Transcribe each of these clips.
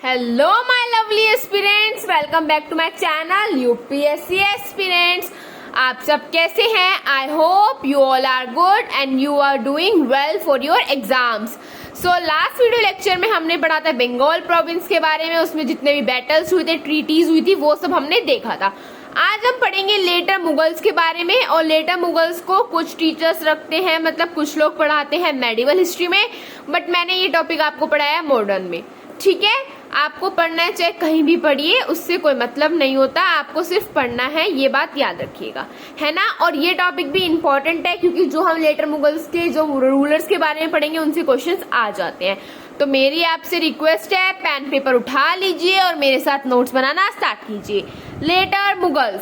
Hello my lovely aspirants, welcome back to my channel UPSC aspirants. आप सब कैसे हैं? I hope you all are good and you are doing well for your exams. So last video lecture में हमने पढ़ा था Bengal province के बारे में, उसमें जितने भी बैटल्स हुए थे, ट्रीटीज हुई थी, वो सब हमने देखा था। आज हम पढ़ेंगे लेटर मुगल्स के बारे में। और लेटर मुगल्स को कुछ टीचर्स रखते हैं, मतलब कुछ लोग पढ़ाते हैं मेडिवल हिस्ट्री में, बट मैंने ये टॉपिक आपको पढ़ाया मॉडर्न में। ठीक है, आपको पढ़ना है चाहे कहीं भी पढ़िए, उससे कोई मतलब नहीं होता, आपको सिर्फ पढ़ना है, ये बात याद रखिएगा, है ना। और ये टॉपिक भी इम्पोर्टेंट है क्योंकि जो हम लेटर मुगल्स के जो रूलर्स के बारे में पढ़ेंगे उनसे क्वेश्चंस आ जाते हैं। तो मेरी आपसे रिक्वेस्ट है, पेन पेपर उठा लीजिए और मेरे साथ नोट्स बनाना स्टार्ट कीजिए। लेटर मुगल्स,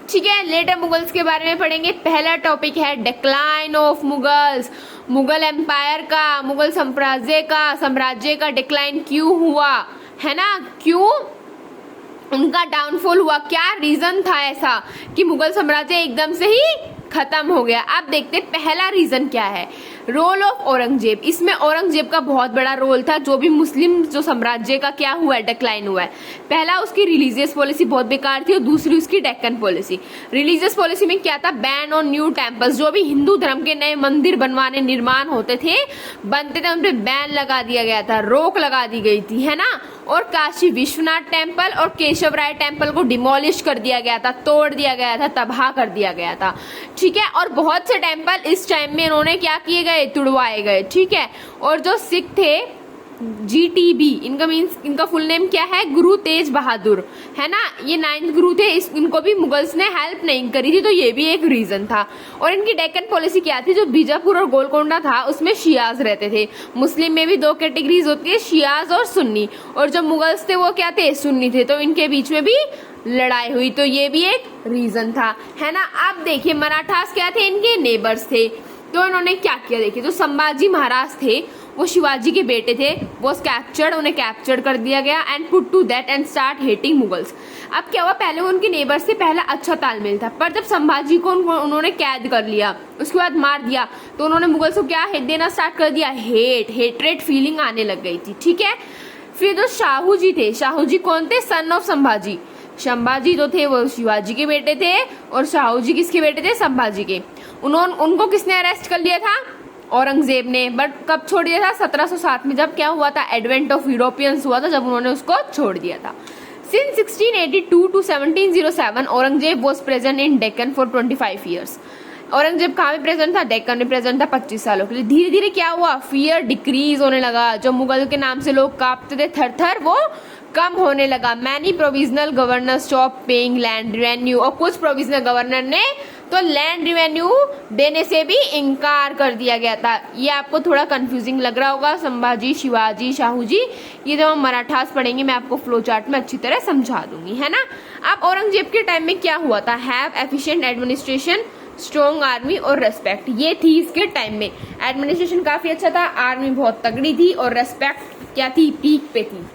ठीक है, लेटर मुगल्स के बारे में पढ़ेंगे। पहला टॉपिक है decline of Mughals, Mughal empire का, मुगल साम्राज्य का डिक्लाइन क्यों हुआ, है ना, क्यों उनका डाउनफॉल हुआ, क्या रीजन था ऐसा कि मुगल साम्राज्य एकदम से ही खत्म हो गया। आप देखते पहला रीजन क्या है, रोल ऑफ औरंगजेब। इसमें औरंगजेब का बहुत बड़ा रोल था, जो भी मुस्लिम जो साम्राज्य का क्या हुआ है, डिक्लाइन हुआ है। पहला, उसकी रिलीजियस पॉलिसी बहुत बेकार थी और दूसरी उसकी डेक्कन पॉलिसी। रिलीजियस पॉलिसी में क्या था, बैन ऑन न्यू टेम्पल्स, जो भी हिंदू धर्म के नए मंदिर बनवाने निर्माण होते थे, बनते थे, उन पे बैन लगा दिया गया था, रोक लगा दी गई थी, है ना। और काशी विश्वनाथ टेम्पल और केशव राय टेम्पल को डिमोलिश कर दिया गया था, तोड़ दिया गया था, तबाह कर दिया गया था। ठीक है, और बहुत से टेम्पल इस टाइम में इन्होंने क्या किए गए, तुड़वाए गए। ठीक है, और जो सिख थे GTB, इनका मीन्स, इनका फुल नेम क्या है, गुरु तेज बहादुर, है ना, ये 9th गुरु थे, इनको भी मुगल्स ने हेल्प नहीं करी थी, तो ये भी एक रीजन था। और इनकी डेक्कन पॉलिसी क्या थी, जो बीजापुर और गोलकोंडा था उसमें शियाज रहते थे। मुस्लिम में भी दो कैटेगरीज होती है, शियाज और सुन्नी, और जो मुगल्स थे वो क्या थे, सुन्नी थे, तो इनके बीच में भी लड़ाई हुई, तो ये भी एक रीजन था, है ना। आप देखिए मराठास क्या थे, इनके नेबर्स थे, तो इन्होंने क्या किया, देखिए जो संभाजी महाराज थे वो शिवाजी के बेटे थे, वो कैप्चर्ड, उन्हें कैप्चर कर दिया गया and put to that end start hating Mughals. अब क्या हुआ, पहले वो उनके नेबर से पहला अच्छा तालमेल था, पर जब संभाजी को उन्होंने कैद कर लिया, उसके बाद मार दिया, तो उन्होंने मुगल्स को क्या हेट देना स्टार्ट कर दिया, हेट्रेड फीलिंग आने लग गई थी। ठीक है, फिर जो शाहू जी थे, शाहू जी कौन थे, सन ऑफ संभाजी। संभाजी जो थे वो शिवाजी के बेटे थे और शाहू जी किसके बेटे थे, संभाजी के। उनको किसने अरेस्ट कर लिया था, औरंगजेब ने, बट कब छोड़ दिया था, 1707 में, जब क्या हुआ था, एडवेंट ऑफ यूरोपियंस हुआ था, जब उन्होंने उसको छोड़ दिया था। Since 1682 to 1707 Aurangzeb was present in Deccan for 25 years. Aurangzeb कहाँ में प्रेजेंट था, डेक्कन में प्रेजेंट था 25 सालों के लिए। धीरे धीरे क्या हुआ, फियर डिक्रीज होने लगा, जो मुगल के नाम से लोग कांपते थे थर थर, वो कम होने लगा। Many provisional governor stop paying land revenue, और कुछ प्रोविजनल गवर्नर ने तो लैंड रिवेन्यू देने से भी इनकार कर दिया गया था। ये आपको थोड़ा कंफ्यूजिंग लग रहा होगा, संभाजी, शिवाजी, शाहू जी, ये जब हम मराठास पढ़ेंगे मैं आपको फ्लो चार्ट में अच्छी तरह समझा दूंगी, है ना। अब औरंगजेब के टाइम में क्या हुआ था, have efficient administration, strong army और रेस्पेक्ट, ये थी इसके टाइम में। एडमिनिस्ट्रेशन काफी अच्छा था, आर्मी बहुत तगड़ी थी और रेस्पेक्ट क्या थी, पीक पे थी।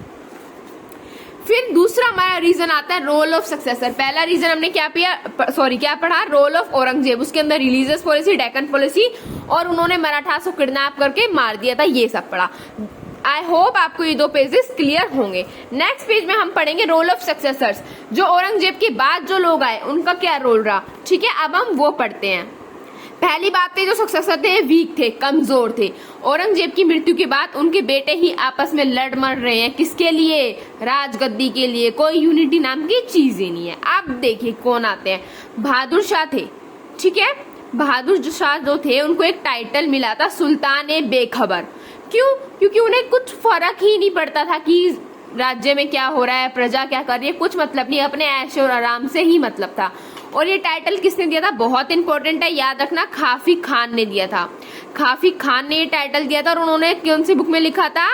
फिर दूसरा हमारा रीजन आता है रोल ऑफ सक्सेसर। पहला रीजन हमने क्या पढ़ा, रोल ऑफ औरंगजेब, उसके अंदर रिलीजियस पॉलिसी, डेक्कन पॉलिसी, और उन्होंने मराठास को किडनैप करके मार दिया था, ये सब पढ़ा। आई होप आपको ये दो पेजेस क्लियर होंगे। नेक्स्ट पेज में हम पढ़ेंगे रोल ऑफ सक्सेसर्स, जो औरंगजेब के बाद जो लोग आए उनका क्या रोल रहा। ठीक है, अब हम वो पढ़ते हैं। पहली बात है, जो सक्सेसर थे वीक थे, कमजोर थे। औरंगजेब की मृत्यु के बाद उनके बेटे ही आपस में लड़ मर रहे हैं, किसके लिए, राजगद्दी के लिए, कोई यूनिटी नाम की चीज ही नहीं है। अब देखिए कौन आते हैं, बहादुर शाह थे। ठीक है, बहादुर शाह जो थे उनको एक टाइटल मिला था सुल्तान बेखबर। क्यों, क्योंकि उन्हें कुछ फर्क ही नहीं पड़ता था कि राज्य में क्या हो रहा है, प्रजा क्या कर रही है, कुछ मतलब नहीं, अपने ऐश और आराम से ही मतलब था। और ये टाइटल किसने दिया था, बहुत इंपॉर्टेंट है, याद रखना, काफी खान ने दिया था। काफी खान ने ये टाइटल दिया था और उन्होंने कौन सी बुक में लिखा था,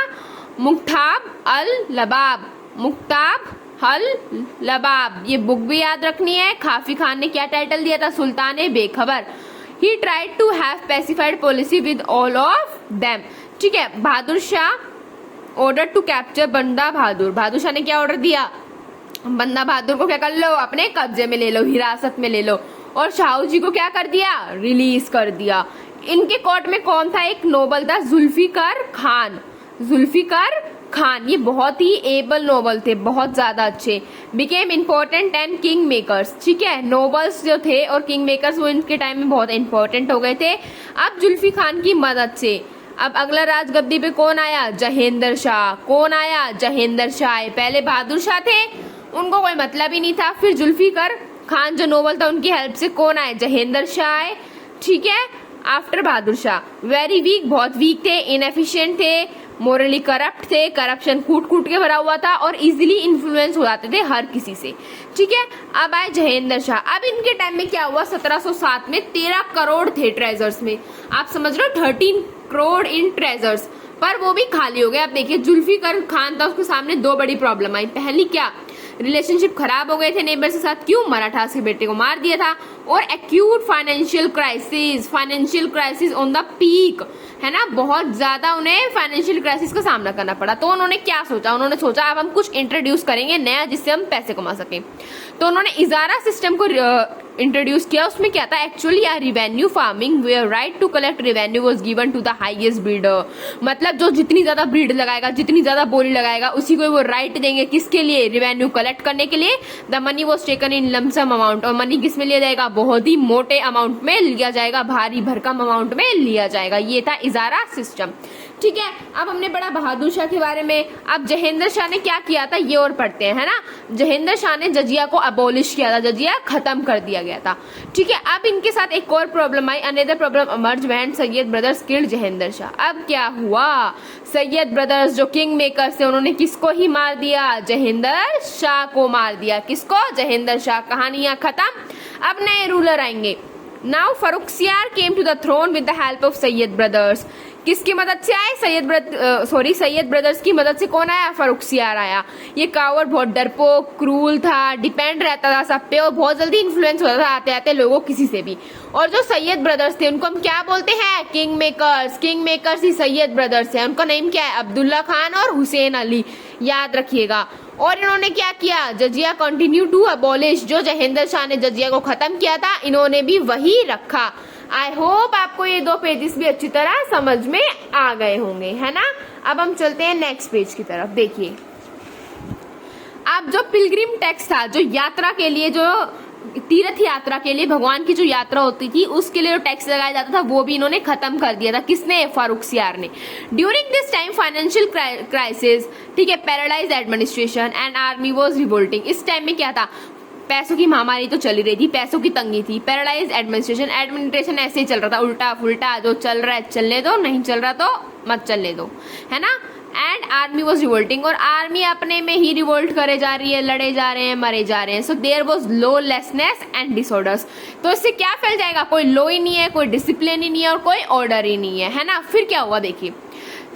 मुक्ताब अल लबाब, मुक्ताब अल लबाब, ये बुक भी याद रखनी है। काफी खान ने क्या टाइटल दिया था, सुल्तान बेखबर। He tried to have pacified policy with all of them. ठीक है, Bahadur Shah order to capture Banda Bahadur, Bahadur Shah ने क्या ऑर्डर दिया, बंदा बहादुर को क्या कर लो, अपने कब्जे में ले लो, हिरासत में ले लो। और शाहू जी को क्या कर दिया, रिलीज कर दिया। इनके कोर्ट में कौन था, एक नोबल था जुल्फिकार खान, जुल्फिकार खान, ये बहुत ही एबल नोबल थे, बहुत ज्यादा अच्छे। Became important and king makers, ठीक है, नोबल्स जो थे और किंग मेकर्स वो इनके टाइम में बहुत इंपॉर्टेंट हो गए थे। अब जुल्फी खान की मदद से अब अगला राज गद्दी पे कौन आया? जहेंद्र शाह। कौन आया? जहेंद्र शाह। पहले बहादुर शाह थे, उनको कोई मतलब ही नहीं था। फिर जुल्फिकार खान जो नोबल था उनकी हेल्प से कौन आए? जहेंद्र शाह आए, ठीक है। After Bahadur Shah very weak, बहुत वीक थे, इनएफिशिएंट थे, मोरली करप्ट थे, करप्शन कूट कूट के भरा हुआ था और इजीली इन्फ्लुएंस हो जाते थे हर किसी से, ठीक है। अब आए जहेंद्र शाह। अब इनके टाइम में क्या हुआ? 1707 में 13 करोड़ थे ट्रेजर्स में, आप समझ रहे हो, 13 करोड़ इन ट्रेजर्स, पर वो भी खाली हो गए। अब देखिए जुल्फिकार खान था, उसके सामने दो बड़ी प्रॉब्लम आई। पहली क्या? रिलेशनशिप खराब हो गए थे नेबर के साथ, क्यों? मराठास के बेटे को मार दिया था। और acute financial crisis on the peak, है ना, बहुत ज्यादा उन्हें फाइनेंशियल क्राइसिस का सामना करना पड़ा। तो उन्होंने क्या सोचा? उन्होंने सोचा अब हम कुछ इंट्रोड्यूस करेंगे नया जिससे हम पैसे कमा सकें। तो उन्होंने इजारा सिस्टम को इंट्रोड्यूस किया। उसमें क्या था? Actually revenue farming where right to collect revenue was given to the highest bidder, मतलब जो जितनी ज्यादा ब्रीड लगाएगा, जितनी ज्यादा बोली लगाएगा, उसी को वो राइट देंगे। किसके लिए? रेवेन्यू कलेक्ट करने के लिए। The money was taken in lump sum amount, और मनी किस में लिया जाएगा? बहुत ही मोटे अमाउंट में लिया जाएगा, भारी भरकम अमाउंट में लिया जाएगा। ये था इजारा सिस्टम, ठीक है। अब हमने पढ़ा बहादुर शाह के बारे में। अब जहेंद्र शाह ने क्या किया था ये और पढ़ते हैं, है ना। जहेंद्र शाह ने जजिया को अबोलिश किया था, जजिया खत्म कर दिया गया था, ठीक है। अब इनके साथ एक और प्रॉब्लम आई, another problem emerge when Syed brothers killed Jahandar Shah. अब क्या हुआ? सैयद ब्रदर्स जो किंग मेकर्स थे उन्होंने किसको ही मार दिया? जहेंद्र शाह को मार दिया। किसको? जहेंद्र शाह। कहानियां खत्म। अब नए रूलर आएंगे। Now Farrukhsiyar came to the throne with the help of Syed brothers. किसकी मदद से आए? सैयद ब्रदर्स की मदद से कौन आया? फरुखसियार आया। ये कावर बहुत डरपोक, क्रूल था, डिपेंड रहता था सब पे और बहुत जल्दी इन्फ्लुएंस होता था आते आते लोगों किसी से भी। और जो सैयद ब्रदर्स थे उनको हम क्या बोलते हैं? King makers. किंग मेकर्स ही सैयद ब्रदर्स है। उनका नेम क्या है? अब्दुल्ला खान और हुसैन अली, याद रखिएगा। और इन्होंने क्या किया? जजिया कंटिन्यू टू अबॉलिश, जो जहेंद्र शाह ने जजिया को खत्म किया था इन्होंने भी वही रखा। आई होप आपको ये दो पेजेस भी अच्छी तरह समझ में आ गए होंगे, है ना। अब हम चलते हैं नेक्स्ट पेज की तरफ। देखिए अब जो पिलग्रिम टैक्स था, जो यात्रा के लिए, जो तीर्थ यात्रा के लिए भगवान की जो यात्रा होती थी उसके लिए जो टैक्स लगाया जाता था वो भी इन्होंने खत्म कर दिया था। किसने? फरुखसियार ने। During this time financial crisis, ठीक है, paralyse administration and army was revolting. इस टाइम में क्या था? पैसों की महामारी तो चली रही थी, पैसों की तंगी थी। पैरालाइज एडमिनिस्ट्रेशन ऐसे ही चल रहा था, उल्टा फुल्टा, जो चल रहा है चलने दो, नहीं चल रहा तो मत चलने दो, है ना। एंड आर्मी वॉज रिवोल्टिंग, और आर्मी अपने में ही रिवोल्ट करे जा रही है, लड़े जा रहे हैं, मरे जा रहे हैं। So there was lawlessness and disorders. तो इससे क्या फैल जाएगा? कोई लॉ ही नहीं है, कोई डिसिप्लिन ही नहीं है और कोई ऑर्डर ही नहीं है ना। फिर क्या हुआ? देखिए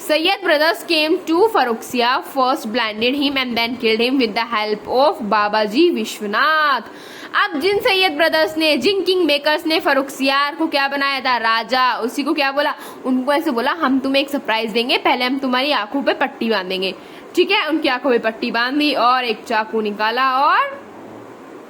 Syed brothers came to Farrukhsiyar, first blinded him and then killed him with the help of Balaji Vishwanath. अब जिन सैयद ब्रदर्स ने, जिन किंग मेकर्स ने फरुखसियार को क्या बनाया था? राजा। उसी को क्या बोला? उनको ऐसे बोला हम तुम्हें एक सरप्राइज देंगे, पहले हम तुम्हारी आंखों पे पट्टी बांधेंगे, ठीक है। उनकी आंखों पे पट्टी बांधी और एक चाकू निकाला और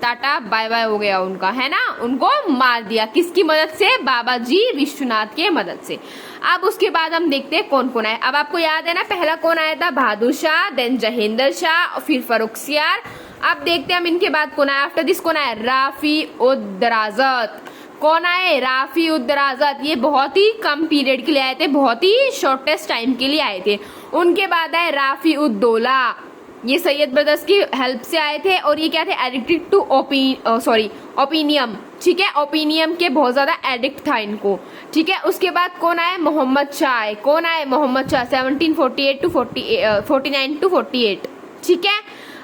टाटा बाय बाय हो गया उनका, है ना। उनको मार दिया। किसकी मदद से? बाबाजी विश्वनाथ के मदद से। अब उसके बाद हम देखते हैं कौन कौन आया। अब आपको याद है ना, पहला कौन आया था? बहादुर शाह, देन जहेंद्र शाह, फिर फरुखसियार। अब देखते हैं हम इनके बाद कौन आया। आफ्टर दिस कौन आया? राफी उद दराजत। कौन आए? राफी उद दराजत। ये बहुत ही कम पीरियड के लिए आए थे, बहुत ही शॉर्टेस्ट टाइम के लिए आए थे। उनके बाद आए राफी उद दौला। ये सैयद ब्रदर्स की हेल्प से आए थे और ये क्या थे? एडिक्टेड टू ओपिनियम, ठीक है, ओपिनियम के बहुत ज्यादा एडिक्ट था इनको, ठीक है। उसके बाद कौन आए? मोहम्मद शाह। कौन आए? मोहम्मद शाह, 1748 टू 49 टू 48, ठीक है।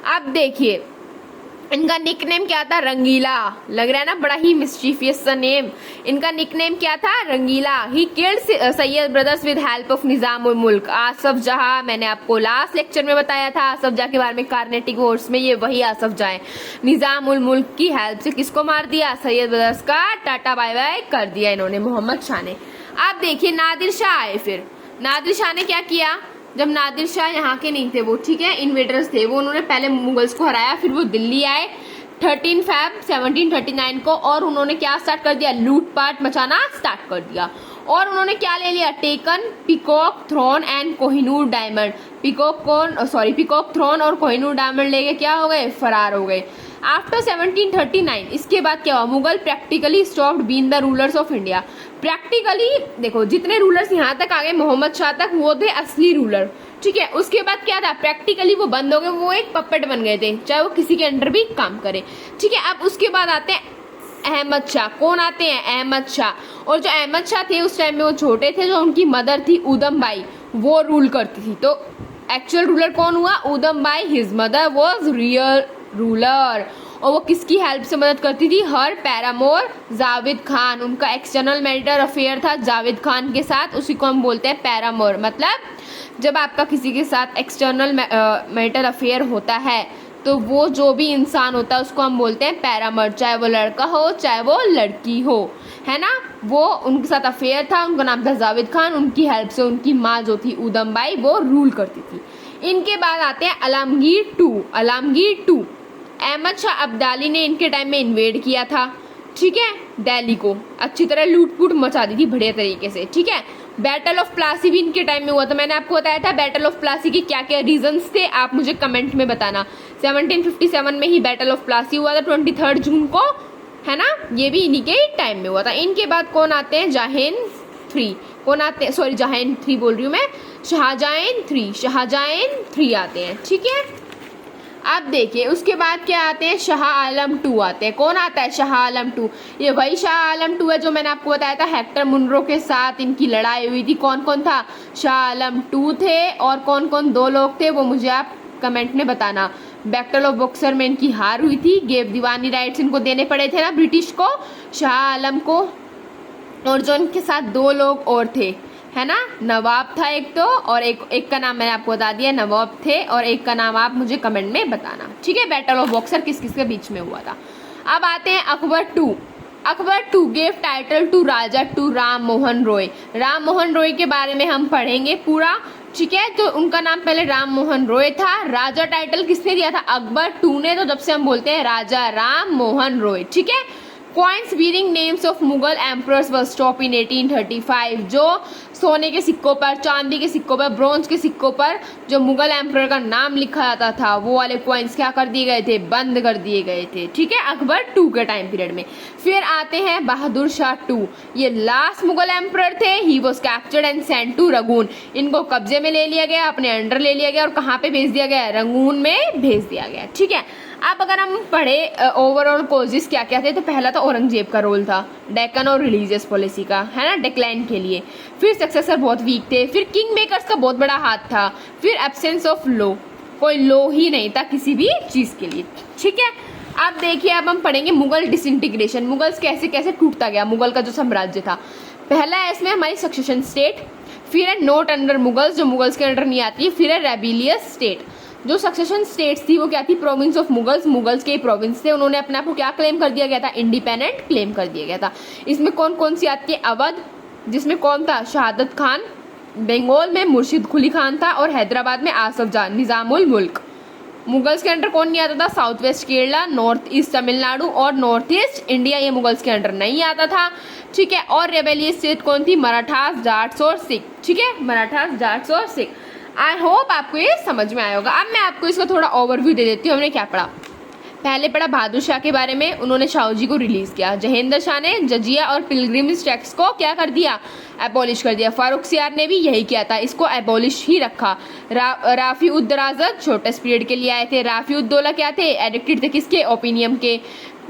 अब देखिए इनका निकनेम क्या था? रंगीला। लग रहा है ना, बड़ा ही मिस्चीफियस सा नेम। इनका निकनेम क्या था? Rangila. He killed Syed brothers with help of Nizam ul Mulk. Asaf जहां, मैंने आपको लास्ट लेक्चर में बताया था आसफ जहां के बारे में, कार्नेटिक वॉर्स में, ये वही आसफ जहां। निजाम उल मुल्क की हेल्प से किसको मार दिया? सैयद ब्रदर्स का टाटा बाय बाय कर दिया इन्होंने, मोहम्मद शाह ने। अब देखिए नादिर शाह आए। फिर नादिर शाह ने क्या किया? जब नादिर शाह यहाँ के नहीं थे वो, ठीक है, इन्वेडर्स थे वो, उन्होंने पहले मुगल्स को हराया, फिर वो दिल्ली आए 13 फरवरी 1739 को, और उन्होंने क्या स्टार्ट कर दिया? लूटपाट मचाना स्टार्ट कर दिया। और उन्होंने क्या ले लिया, taken peacock throne and Kohinoor diamond. Peacock throne और कोहिनूर डायमंड लेके क्या हो गए, फरार हो गए। आफ्टर 1739 इसके बाद क्या हुआ, Mughal practically stopped being the rulers of India. Practically देखो जितने रूलर्स यहाँ तक आ गए मोहम्मद शाह तक, वो थे असली रूलर, ठीक है। उसके बाद क्या था, प्रैक्टिकली वो बंद हो गए, वो एक पपेट बन गए थे, चाहे वो किसी के अंडर भी काम करे, ठीक है। अब उसके बाद आते हैं अहमद शाह। कौन आते हैं, अहमद शाह। और जो अहमद शाह थे उस टाइम में वो छोटे थे, जो उनकी मदर थी उदम बाई, वो रूल करती थी। तो एक्चुअल रूलर कौन हुआ, Udham Bai. His mother was real ruler. और वो किसकी हेल्प से मदद करती थी, हर पैरामोर जावेद खान। उनका एक्सटर्नल मैरिटल अफेयर था जावेद खान के साथ, उसी को हम बोलते हैं पैरामोर। मतलब जब आपका किसी के साथ एक्सटर्नल मैरिटल अफेयर होता है तो वो जो भी इंसान होता है उसको हम बोलते हैं पैरामोर, चाहे वो लड़का हो चाहे वो लड़की हो, है ना। वो उनके साथ अफेयर था, उनका नाम था जावेद खान। उनकी हेल्प से उनकी माँ जो थी उदम बाई, वो रूल करती थी। इनके बाद आते हैं आलमगीर टू। अहमद शाह अब्दाली ने इनके टाइम में इन्वेड किया था, ठीक है, दिल्ली को अच्छी तरह लूट-फूट मचा दी थी बढ़िया तरीके से, ठीक है। बैटल ऑफ प्लासी भी इनके टाइम में हुआ था। मैंने आपको बताया था बैटल ऑफ प्लासी के क्या क्या रीजंस थे, आप मुझे कमेंट में बताना। 1757 में ही बैटल ऑफ प्लासी हुआ था, 23 जून को, है ना। ये भी इन्हीं के टाइम में हुआ था। इनके बाद कौन आते हैं, शाहजहान 3 आते हैं, ठीक है। अब देखिए उसके बाद क्या आते हैं, शाह आलम 2 आते हैं। कौन आता है, शाह आलम 2। ये वही शाह आलम 2 है जो मैंने आपको बताया था हेक्टर मुनरो के साथ इनकी लड़ाई हुई थी। कौन कौन था, शाह आलम 2 थे, और कौन कौन 2 लोग थे वो मुझे आप कमेंट में बताना। बैटल ऑफ बक्सर में इनकी हार हुई थी, गेव दीवानी राइट्स इनको देने पड़े थे ना ब्रिटिश को, शाह आलम को। और जो इनके साथ 2 लोग और थे, है ना, नवाब था एक तो, और एक का नाम मैंने आपको बता दिया, नवाब थे, और एक का नाम आप मुझे कमेंट में बताना, ठीक है। बैटल ऑफ बक्सर किस किस के बीच में हुआ था। अब आते हैं Akbar two gave title to Raja to Ram Mohan Roy के बारे में हम पढ़ेंगे पूरा, ठीक है। तो उनका नाम पहले राम मोहन रॉय था। राजा टाइटल किसने दिया था, अकबर 2 ने। तो जब से हम बोलते हैं राजा राम मोहन रॉय, ठीक है। Coins bearing names of Mughal emperors was stopped in 1835। जो सोने के सिक्कों पर, चांदी के सिक्कों पर, ब्रोंज के सिक्कों पर जो मुगल एम्परर का नाम लिखा जाता था, वो वाले कॉइन्स क्या कर दिए गए थे, बंद कर दिए गए थे, ठीक है, अकबर 2 के टाइम पीरियड में। फिर आते हैं बहादुर शाह 2। ये लास्ट मुगल एम्परर थे। He was captured and sent to Rangoon. इनको कब्जे में ले लिया गया, अपने अंडर ले लिया गया, और कहाँ पे भेज दिया गया, रंगून में भेज दिया गया, ठीक है। अब अगर हम पढ़े ओवरऑल कॉजेस क्या क्या थे, तो पहला तो औरंगजेब का रोल था डेक्कन और रिलीजियस पॉलिसी का, है ना, डिक्लाइन के लिए। फिर सक्सेसर बहुत वीक थे। फिर किंग मेकर्स का बहुत बड़ा हाथ था। फिर एब्सेंस ऑफ लॉ, कोई लॉ ही नहीं था किसी भी चीज के लिए, ठीक है। अब देखिए अब हम पढ़ेंगे मुगल डिसइंटीग्रेशन, मुगल्स कैसे कैसे टूटता गया, मुगल का जो साम्राज्य था। पहला है इसमें हमारी सक्सेशन स्टेट, फिर है नॉट अंडर मुगल्स, जो मुगल्स के अंडर नहीं आती है, फिर है रेबिलियस स्टेट। जो सक्सेशन स्टेट्स थी वो क्या थी, प्रोविंस ऑफ मुगल्स के प्रोविंस थे। उन्होंने अपने आप को क्या क्लेम कर दिया गया था, इंडिपेंडेंट क्लेम कर दिया गया था। इसमें कौन कौन सी आती है, अवध, जिसमें कौन था, शहादत खान, बंगाल में मुर्शिद कुली खान था, और हैदराबाद में आसफ जाह निजामुल मुल्क। मुगल्स के अंडर कौन नहीं आता था, south west Kerala, north east Tamil Nadu और नॉर्थ ईस्ट इंडिया, ये मुगल्स के अंडर नहीं आता था, ठीक है। और रेबेलियस स्टेट कौन थी, मराठास, जाट्स और सिख, ठीक है, मराठास, जाट्स और सिख। आई होप आपको ये समझ में आया होगा। अब मैं आपको इसका थोड़ा ओवरव्यू दे देती हूँ। हमने क्या पढ़ा, पहले पढ़ा बहादुर शाह के बारे में, उन्होंने शाहजी को रिलीज किया। जहेंद्र शाह ने जजिया और पिलग्रिमेज टैक्स को क्या कर दिया, एबॉलिश कर दिया। फारूक सियार ने भी यही किया था, इसको एबॉलिश ही रखा। राफी उद दराजत छोटे पीरियड के लिए आए थे। राफी उद दौला क्या थे, एडिक्टेड थे किसके, ओपिनियम के।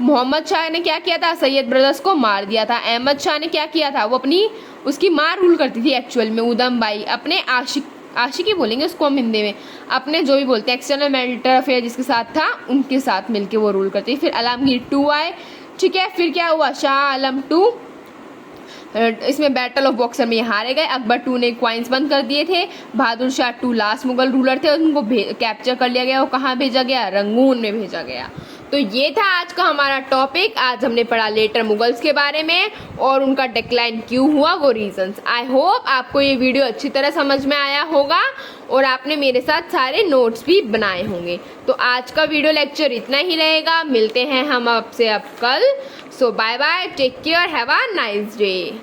मोहम्मद शाह ने क्या किया था, सैयद ब्रदर्स को मार दिया था। अहमद शाह ने क्या किया था, वो अपनी उसकी माँ रूल करती थी एक्चुअल में, उदम बाई, अपने आशिकी बोलेंगे उसको हम हिंदी में, अपने जो भी बोलते हैं एक्सटर्नल मैरिटल अफेयर जिसके साथ था उनके साथ मिलके वो रूल करती। फिर आलमगीर 2 आए, ठीक है। फिर क्या हुआ, शाह आलम 2, इसमें बैटल ऑफ बॉक्सर में हारे गए। अकबर 2 ने क्वाइंस बंद कर दिए थे। बहादुर शाह 2 लास्ट मुगल रूलर थे, उनको कैप्चर कर लिया गया। वो कहाँ भेजा गया, रंगून में भेजा गया। तो ये था आज का हमारा टॉपिक। आज हमने पढ़ा लेटर मुगल्स के बारे में और उनका डिक्लाइन क्यों हुआ, वो रीजंस। आई होप आपको ये वीडियो अच्छी तरह समझ में आया होगा और आपने मेरे साथ सारे नोट्स भी बनाए होंगे। तो आज का वीडियो लेक्चर इतना ही रहेगा। मिलते हैं हम आपसे अब कल। So bye bye, take care, have a nice day.